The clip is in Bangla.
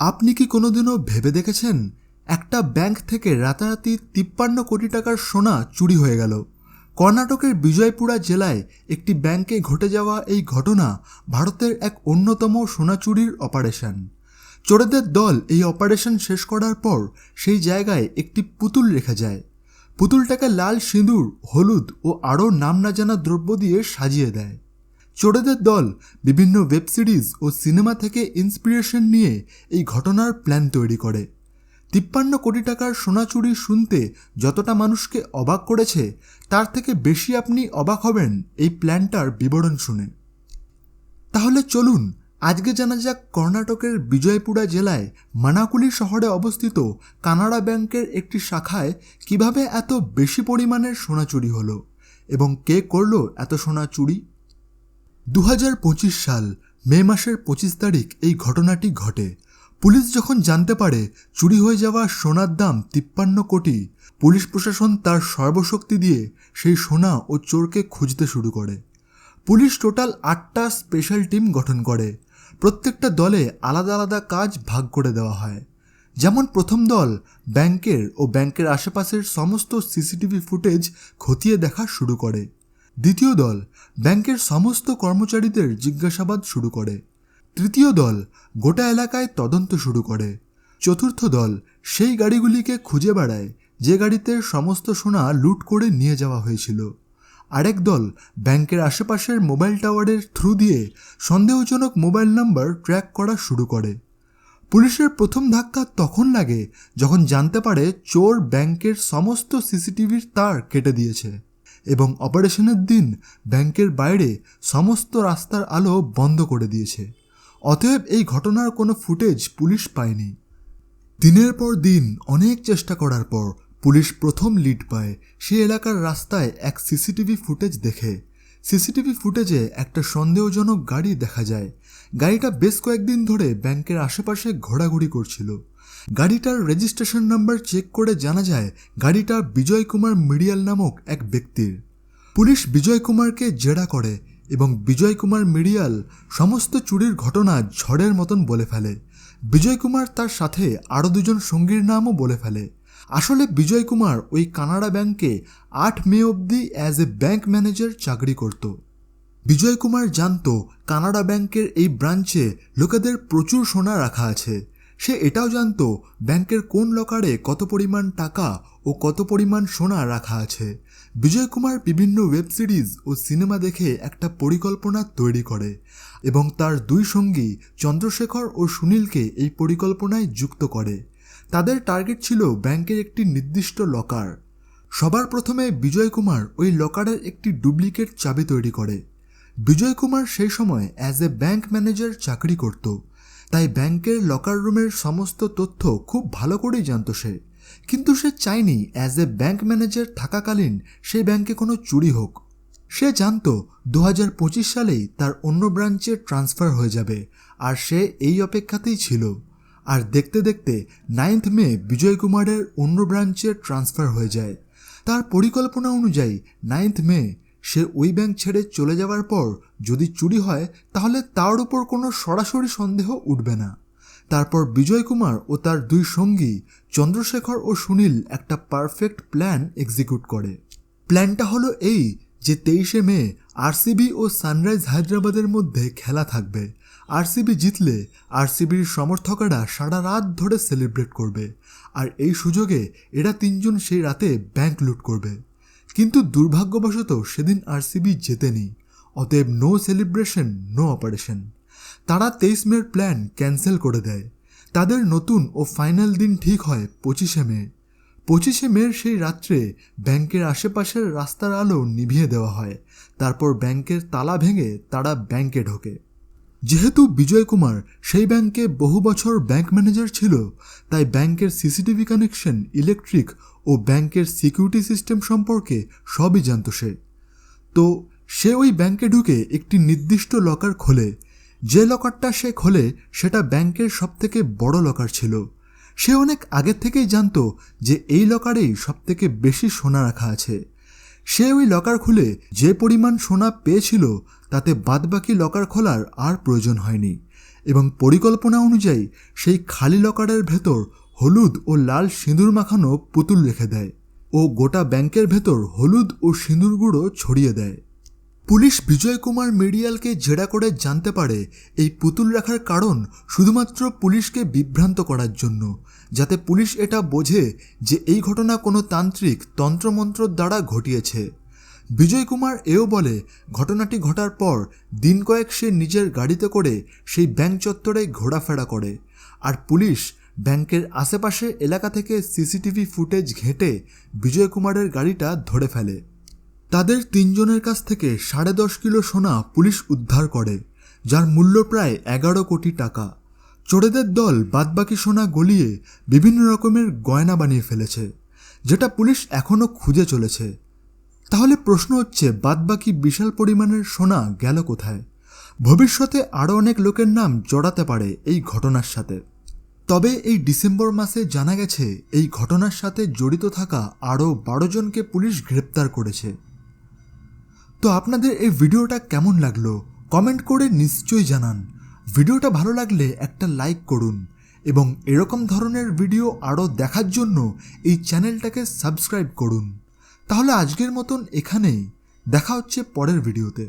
আপনি কি কোনোদিনও ভেবে দেখেছেন একটা ব্যাংক থেকে রাতারাতি 53 কোটি টাকার সোনা চুরি হয়ে গেল? কর্ণাটকের বিজয়পুরা জেলায় একটি ব্যাংকে ঘটে যাওয়া এই ঘটনা ভারতের এক অন্যতম সোনা চুরির অপারেশন। চোরেদের দল এই অপারেশন শেষ করার পর সেই জায়গায় একটি পুতুল রেখে যায়। পুতুলটাকে লাল সিঁদুর, হলুদ ও আরও নাম না জানা দ্রব্য দিয়ে সাজিয়ে দেয়। চোরেদের দল বিভিন্ন ওয়েব সিরিজ ও সিনেমা থেকে ইন্সপিরেশন নিয়ে এই ঘটনার প্ল্যান তৈরি করে। 53 কোটি টাকার সোনা চুরি শুনতে যতটা মানুষকে অবাক করেছে, তার থেকে বেশি আপনি অবাক হবেন এই প্ল্যানটার বিবরণ শুনে। তাহলে চলুন আজকে জানা যাক কর্ণাটকের বিজয়পুরা জেলায় মানাকুলি শহরে অবস্থিত কানাড়া ব্যাংকের একটি শাখায় কিভাবে এত বেশি পরিমাণের সোনা চুরি হলো এবং কে করলো এত সোনা চুরি। 2025 সাল মে মাসের 25 তারিখ এই ঘটনাটি ঘটে। পুলিশ যখন জানতে পারে চুরি হয়ে যাওয়া সোনার দাম 53 কোটি, পুলিশ প্রশাসন তার সর্বশক্তি দিয়ে সেই সোনা ও চোরকে খুঁজতে শুরু করে। পুলিশ টোটাল 8টা স্পেশাল টিম গঠন করে। প্রত্যেকটা দলে আলাদা আলাদা কাজ ভাগ করে দেওয়া হয়। যেমন প্রথম দল ব্যাংকের ও ব্যাংকের আশেপাশের সমস্ত সিসিটিভি ফুটেজ খতিয়ে দেখা শুরু করে। দ্বিতীয় দল ব্যাংকের সমস্ত কর্মচারীদের জিজ্ঞাসাবাদ শুরু করে। তৃতীয় দল গোটা এলাকায় তদন্ত শুরু করে। চতুর্থ দল সেই গাড়িগুলিকে খুঁজে বেড়ায় যে গাড়িতে সমস্ত সোনা লুট করে নিয়ে যাওয়া হয়েছিল। আরেক দল ব্যাংকের আশেপাশের মোবাইল টাওয়ারের থ্রু দিয়ে সন্দেহজনক মোবাইল নাম্বার ট্র্যাক করা শুরু করে। পুলিশের প্রথম ধাক্কা তখন লাগে যখন জানতে পারে চোর ব্যাংকের সমস্ত সিসিটিভির তার কেটে দিয়েছে এবং অপারেশনের দিন ব্যাংকের বাইরে সমস্ত রাস্তার আলো বন্ধ করে দিয়েছে। অতএব এই ঘটনার কোনো ফুটেজ পুলিশ পায়নি। দিনের পর দিন অনেক চেষ্টা করার পর পুলিশ প্রথম লিড পায়। সে এলাকার রাস্তায় এক সিসিটিভি ফুটেজ দেখে। সিসিটিভি ফুটেজে একটা সন্দেহজনক গাড়ি দেখা যায়। গাড়িটা বেশ কয়েকদিন ধরে ব্যাংকের আশেপাশে ঘোরাঘুরি করছিল। গাড়িটার রেজিস্ট্রেশন নাম্বার চেক করে জানা যায় গাড়িটা বিজয় কুমার মিডিয়াল নামক এক ব্যক্তির। পুলিশ বিজয় কুমারকে জেরা করে এবং বিজয় কুমার মিডিয়াল সমস্ত চুরির ঘটনা ঝড়ের মতন বলে ফেলে। বিজয় কুমার তার সাথে আরও দুজন সঙ্গীর নামও বলে ফেলে। আসলে বিজয় কুমার ওই কানাড়া ব্যাংকে 8 মে অবধি অ্যাজ এ ব্যাংক ম্যানেজার চাকরি করত। বিজয় কুমার জানত কানাড়া ব্যাংকের এই ব্রাঞ্চে লোকেদের প্রচুর সোনা রাখা আছে। সে এটাও জানত ব্যাংকের কোন লকারে কত পরিমাণ টাকা ও কত পরিমাণ সোনা রাখা আছে। বিজয় কুমার বিভিন্ন ওয়েব সিরিজ ও সিনেমা দেখে একটা পরিকল্পনা তৈরি করে এবং তার দুই সঙ্গী চন্দ্রশেখর ও সুনীলকে এই পরিকল্পনায় যুক্ত করে। তাদের টার্গেট ছিল ব্যাংকের একটি নির্দিষ্ট লকার। সবার প্রথমে বিজয় কুমার ওই লকারের একটি ডুপ্লিকেট চাবি তৈরি করে। বিজয় কুমার সেই সময় অ্যাজ এ ব্যাংক ম্যানেজার চাকরি করত, তাই ব্যাংকের লকার রুমের সমস্ত তথ্য খুব ভালো করেই জানত সে। কিন্তু সে চায়নি অ্যাজ এ ব্যাংক ম্যানেজার থাকাকালীন সেই ব্যাংকে কোনো চুরি হোক। সে জানত 2025 সালেই তার অন্য ব্রাঞ্চে ট্রান্সফার হয়ে যাবে, আর সে এই অপেক্ষাতেই ছিল। আর দেখতে দেখতে 9 মে বিজয় কুমারের অন্য ব্রাঞ্চে ট্রান্সফার হয়ে যায়। তার পরিকল্পনা অনুযায়ী 9 মে সে ওই ব্যাংক ছেড়ে চলে যাওয়ার পর যদি চুরি হয় তাহলে তার উপর কোনো সরাসরি সন্দেহ উঠবে না। তারপর বিজয় কুমার ও তার দুই সঙ্গী চন্দ্রশেখর ও সুনীল একটা পারফেক্ট প্ল্যান এক্সিকিউট করে। প্ল্যানটা হলো এই যে 23 মে আরসিবি ও সানরাইজ হায়দ্রাবাদের মধ্যে খেলা থাকবে। আরসিবি জিতলে আরসিবির সমর্থকেরা সারা রাত ধরে সেলিব্রেট করবে, আর এই সুযোগে এরা তিনজন সেই রাতে ব্যাংক লুট করবে। কিন্তু দুর্ভাগ্যবশত সেদিন আরসিবি জেতেনি। অতএব নো সেলিব্রেশন, নো অপারেশন। তারা 23 মের প্ল্যান ক্যান্সেল করে দেয়। তাদের নতুন ও ফাইনাল দিন ঠিক হয় 25 মে। 25 মের সেই রাত্রে ব্যাংকের আশেপাশের রাস্তার আলো নিভিয়ে দেওয়া হয়। তারপর ব্যাংকের তালা ভেঙে তারা ব্যাংকে ঢোকে। যেহেতু বিজয় কুমার সেই ব্যাংকে বহু বছর ব্যাংক ম্যানেজার ছিল, তাই ব্যাংকের সিসিটিভি কানেকশন, ইলেকট্রিক ও ব্যাংকের সিকিউরিটি সিস্টেম সম্পর্কে সবই জানত সে। তো সে ওই ব্যাংকে ঢুকে একটি নির্দিষ্ট লকার খোলে। যে লকারটা সে খোলে সেটা ব্যাংকের সবথেকে বড় লকার ছিল। সে অনেক আগের থেকেই জানত যে এই লকারেই সবথেকে বেশি সোনা রাখা আছে। সে ওই লকার খুলে যে পরিমাণ সোনা পেয়েছিল তাতে বাদবাকি লকার খোলার আর প্রয়োজন হয়নি। এবং পরিকল্পনা অনুযায়ী সেই খালি লকারের ভেতর হলুদ ও লাল সিঁদুর মাখানো পুতুল রেখে দেয় ও গোটা ব্যাংকের ভেতর হলুদ ও সিঁদুর গুঁড়ো ছড়িয়ে দেয়। পুলিশ বিজয় কুমার মিডিয়ালকে জেরা করে জানতে পারে এই পুতুল রাখার কারণ শুধুমাত্র পুলিশকে বিভ্রান্ত করার জন্য, যাতে পুলিশ এটা বোঝে যে এই ঘটনা কোনো তান্ত্রিক তন্ত্রমন্ত্রর দ্বারা ঘটিয়েছে। বিজয় কুমার এও বলে ঘটনাটি ঘটার পর দিন কয়েক সে নিজের গাড়িতে করে সেই ব্যাংক চত্বরে ঘোরাফেরা করে, আর পুলিশ ব্যাংকের আশেপাশে এলাকা থেকে সিসিটিভি ফুটেজ ঘেঁটে বিজয় কুমারের গাড়িটা ধরে ফেলে। তাদের 3 জনের কাছ থেকে 10.5 কিলো সোনা পুলিশ উদ্ধার করে, যার মূল্য প্রায় 11 কোটি টাকা। চোরেদের দল বাদবাকি সোনা গলিয়ে বিভিন্ন রকমের গয়না বানিয়ে ফেলেছে, যেটা পুলিশ এখনও খুঁজে চলেছে। তাহলে প্রশ্ন হচ্ছে, বাদবাকি বিশাল পরিমাণের সোনা গেল কোথায়? ভবিষ্যতে আরও অনেক লোকের নাম জড়াতে পারে এই ঘটনার সাথে। তবে এই ডিসেম্বর মাসে জানা গেছে এই ঘটনার সাথে জড়িত থাকা আরও 12 জনকে পুলিশ গ্রেপ্তার করেছে। তো আপনাদের এই ভিডিওটা কেমন লাগলো কমেন্ট করে নিশ্চয়ই জানান। ভিডিওটা ভালো লাগলে একটা লাইক করুন এবং এরকম ধরনের ভিডিও আরও দেখার জন্য এই চ্যানেলটাকে সাবস্ক্রাইব করুন। তাহলে আজকের মতন এখানেই, দেখা হচ্ছে পরের ভিডিওতে।